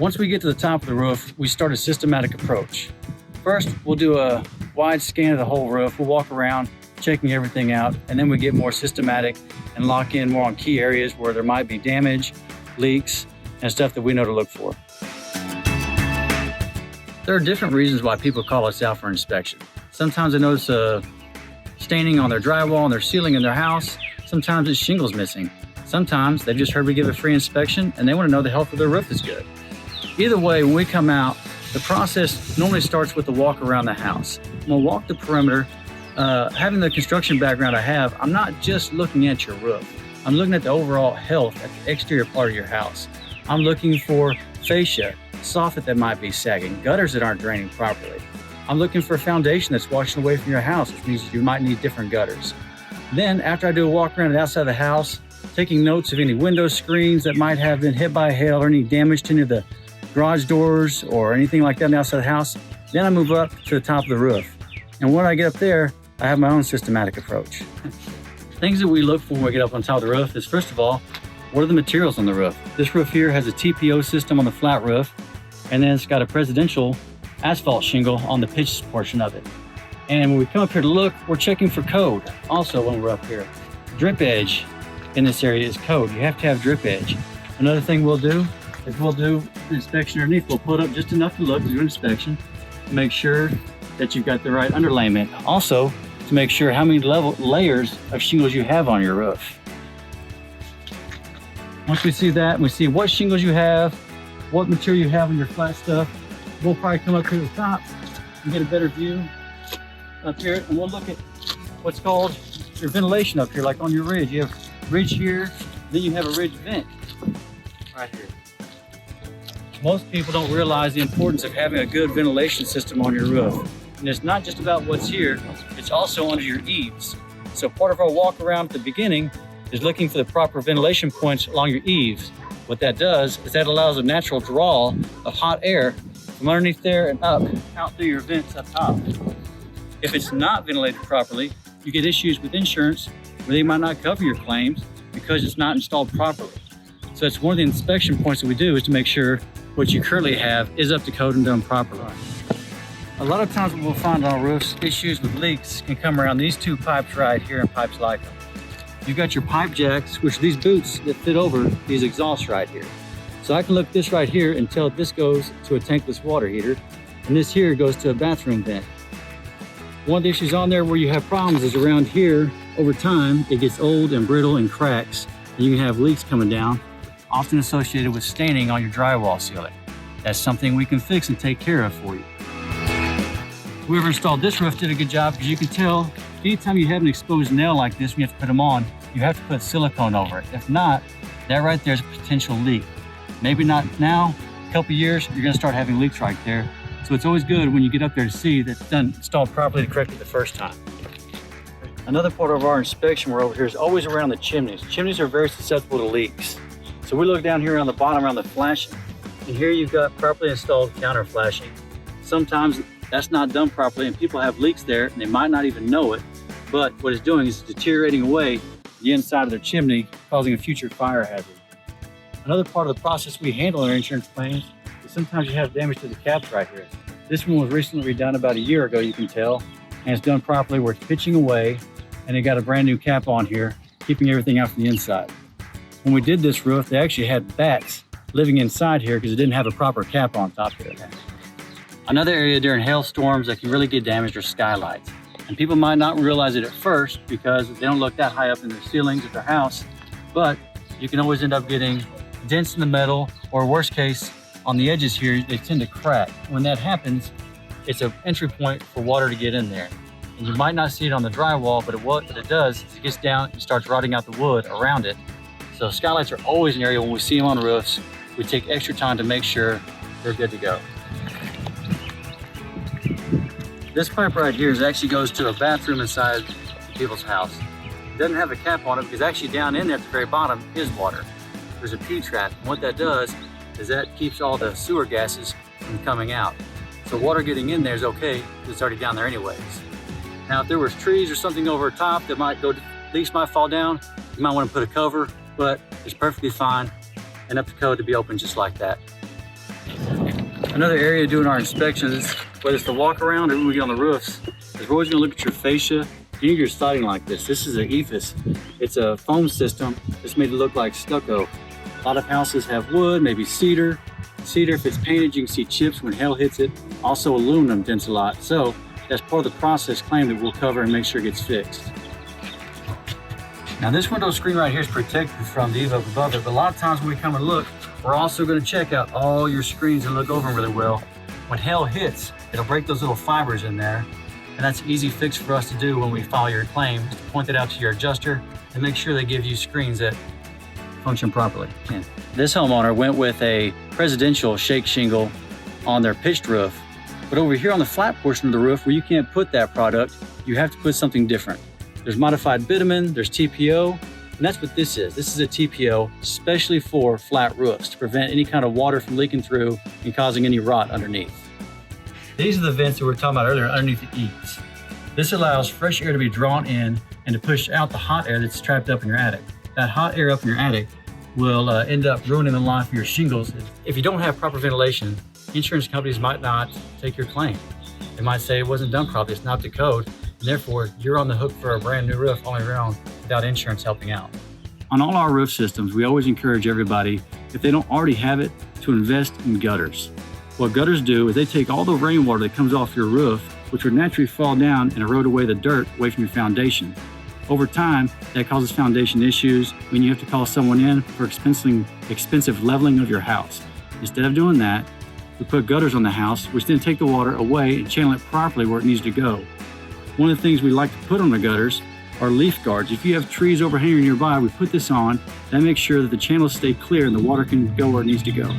Once we get to the top of the roof, we start a systematic approach. First, we'll do a wide scan of the whole roof. We'll walk around, checking everything out, and then we get more systematic and lock in more on key areas where there might be damage, leaks, and stuff that we know to look for. There are different reasons why people call us out for inspection. Sometimes they notice a staining on their drywall and their ceiling in their house. Sometimes it's shingles missing. Sometimes they've just heard we give a free inspection and they want to know the health of their roof is good. Either way, when we come out, the process normally starts with a walk around the house. We'll walk the perimeter. Having the construction background I have, I'm not just looking at your roof. I'm looking at the overall health at the exterior part of your house. I'm looking for fascia, soffit that might be sagging, gutters that aren't draining properly. I'm looking for a foundation that's washing away from your house, which means you might need different gutters. Then, after I do a walk around the outside of the house, taking notes of any window screens that might have been hit by hail or any damage to any of the garage doors or anything like that on the outside of the house, then I move up to the top of the roof. And when I get up there, I have my own systematic approach. Things that we look for when we get up on top of the roof is, first of all, what are the materials on the roof? This roof here has a TPO system on the flat roof, and then it's got a presidential asphalt shingle on the pitched portion of it. And when we come up here to look, we're checking for code. Also, when we're up here, drip edge in this area is code. You have to have drip edge. Another thing we'll do is we'll do the inspection underneath. We'll put up just enough to look to do an inspection to make sure that you've got the right underlayment. Also, to make sure how many layers of shingles you have on your roof. Once we see that, and we see what shingles you have, what material you have on your flat stuff, we'll probably come up to the top and get a better view up here, and we'll look at what's called your ventilation up here, like on your ridge. You have ridge here, then you have a ridge vent right here. Most people don't realize the importance of having a good ventilation system on your roof. And it's not just about what's here, it's also under your eaves. So part of our walk around at the beginning is looking for the proper ventilation points along your eaves. What that does is that allows a natural draw of hot air from underneath there and up, out through your vents up top. If it's not ventilated properly, you get issues with insurance where they might not cover your claims because it's not installed properly. So that's one of the inspection points that we do, is to make sure what you currently have is up to code and done properly. A lot of times what we'll find on roofs, issues with leaks can come around these two pipes right here and pipes like them. You've got your pipe jacks, which are these boots that fit over these exhausts right here. So I can look at this right here and tell this goes to a tankless water heater, and this here goes to a bathroom vent. One of the issues on there where you have problems is around here, over time, it gets old and brittle and cracks, and you can have leaks coming down, often associated with staining on your drywall ceiling. That's something we can fix and take care of for you. Whoever installed this roof did a good job, because you can tell anytime you have an exposed nail like this, when you have to put them on, you have to put silicone over it. If not, that right there is a potential leak. Maybe not now, a couple years, you're gonna start having leaks right there. So it's always good when you get up there to see that it's done installed properly to correct it the first time. Another part of our inspection we're over here is always around the chimneys. Chimneys are very susceptible to leaks. So we look down here on the bottom around the flashing, and here you've got properly installed counter flashing. Sometimes that's not done properly and people have leaks there and they might not even know it, but what it's doing is deteriorating away the inside of their chimney, causing a future fire hazard. Another part of the process we handle in our insurance claims is sometimes you have damage to the caps right here. This one was recently redone about a year ago, you can tell, and it's done properly where it's pitching away and it got a brand new cap on here, keeping everything out from the inside. When we did this roof, they actually had bats living inside here because it didn't have a proper cap on top here. Another area during hailstorms that can really get damaged are skylights. And people might not realize it at first because they don't look that high up in their ceilings of their house, but you can always end up getting dents in the metal, or worst case, on the edges here, they tend to crack. When that happens, it's an entry point for water to get in there. And you might not see it on the drywall, but what it does is it gets down and starts rotting out the wood around it. So skylights are always an area when we see them on roofs, we take extra time to make sure they're good to go. This pipe right here actually goes to a bathroom inside people's house. It doesn't have a cap on it because actually down in there at the very bottom is water. There's a P-trap, and what that does is that keeps all the sewer gases from coming out. So water getting in there is okay because it's already down there anyways. Now if there was trees or something over top that might go, leaks might fall down, you might want to put a cover, but it's perfectly fine and up to code to be open just like that. Another area doing our inspections, whether it's the walk around or when we get on the roofs, is we're always gonna look at your fascia. You need your siding like this. This is an EIFS. It's a foam system. It's made to look like stucco. A lot of houses have wood, maybe cedar. Cedar, if it's painted, you can see chips when hail hits it. Also aluminum dents a lot. So that's part of the process claim that we'll cover and make sure it gets fixed. Now this window screen right here is protected from the eave up above it, but a lot of times when we come and look, we're also going to check out all your screens and look over them really well. When hail hits, it'll break those little fibers in there, and that's an easy fix for us to do when we file your claim, is to point that out to your adjuster and make sure they give you screens that function properly. And this homeowner went with a presidential shake shingle on their pitched roof, but over here on the flat portion of the roof where you can't put that product, you have to put something different. There's modified bitumen, there's TPO, and that's what this is. This is a TPO especially for flat roofs to prevent any kind of water from leaking through and causing any rot underneath. These are the vents that we were talking about earlier underneath the eaves. This allows fresh air to be drawn in and to push out the hot air that's trapped up in your attic. That hot air up in your attic will end up ruining the life of your shingles. If you don't have proper ventilation, insurance companies might not take your claim. They might say it wasn't done properly, it's not the code, and therefore you're on the hook for a brand new roof all around without insurance helping out. On all our roof systems, we always encourage everybody, if they don't already have it, to invest in gutters. What gutters do is they take all the rainwater that comes off your roof, which would naturally fall down and erode away the dirt away from your foundation. Over time, that causes foundation issues when you have to call someone in for expensive leveling of your house. Instead of doing that, we put gutters on the house, which then take the water away and channel it properly where it needs to go. One of the things we like to put on the gutters are leaf guards. If you have trees overhanging nearby, we put this on. That makes sure that the channels stay clear and the water can go where it needs to go.